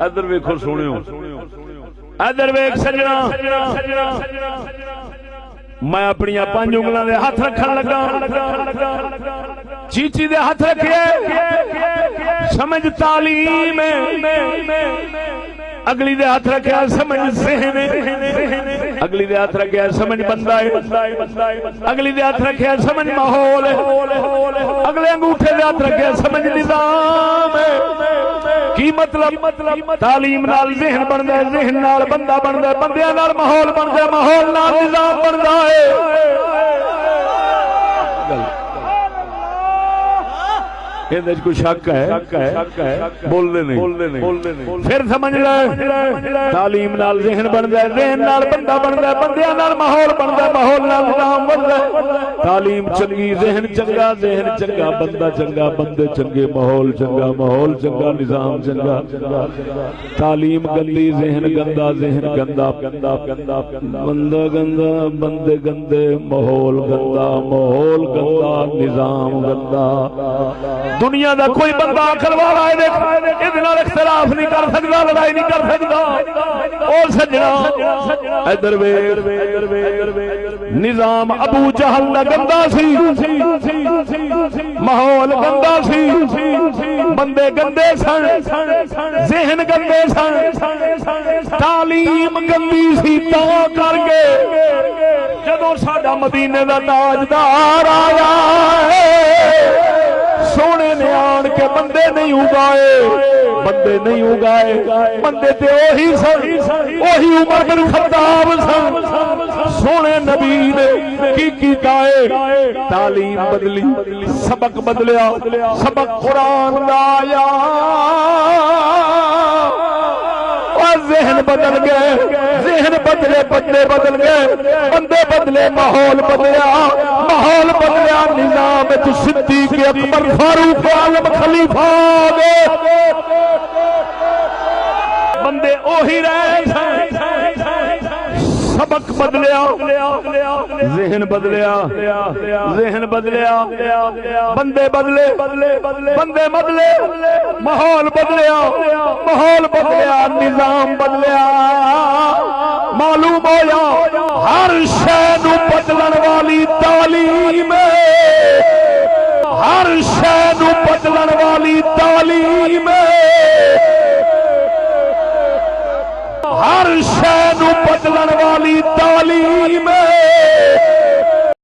ادھر ویکھو سونیو ادھر ویکھ سجنا میں اپنی 5 انگلاں دے ہاتھ رکھن لگا چیچی دے ہاتھ رکھے سمجھ تعلیم اگلی دے ہاتھ رکھیا سمجھ ذہن اگلی دے ہاتھ رکھیا سمجھ بندہ اگلی دے ہاتھ رکھیا سمجھ ماحول اگلے انگوٹھے دے ہاتھ رکھیا سمجھ نظام کی مطلب تعلیم نال ذہن بندا ہے ذہن نال بندہ بندا ہے بندیاں نال ماحول بندا ہے ماحول نال نظام بندا ہے کوئی شک ہے بولنے نہیں پھر سمجھ لے تعلیم نال ذہن بندا ہے ذہن نال بندہ بندا ہے بندیاں نال ماحول بندا ہے ماحول نال نظام بندا ہے تعلیم چنگی ذہن چنگا ذہن چنگا بندہ چنگا بندے چنگے ماحول چنگا نظام چنگا تعلیم گندی ذہن گندا بندہ گندا بندے گندے ماحول گندا نظام گندا دنیا دا کوئی بندہ آخر والا ہے اختلاف نہیں کر سکتا لڑائی نہیں کر سکتا او سجنا ادھر نظام ابو جہل دا گندا سی ماحول گندا سی بندے گندے سن ذہن گندے سن تعلیم گندی سی تا کر کے جدوں ساڈا مدینے دا تاجدار آیا سونے نے آن کے بندے نہیں اگائے بندے تے اوہی سن اوہی عمر بن خطاب سن سونے نبی نے کی کیتا ہے تعلیم بدلی سبق بدلیا سبق قرآن دا آیا ذہن بدل گئے ذہن بدلے بندے بدل گئے بندے بدلے ماحول بدلیا نظام تو صدیق اکبر فاروق عالم خلیفہ بندے اوہی رہے سبق بدلیا ذہن بدلیا بندے بدلے ماحول بدلیا نظام بدلیا معلوم ہویا ہر شے نو بدلن والی تعلیم ہر شے نو بدلن والی تعلیم ہر شے نو بدلن والی تعلیم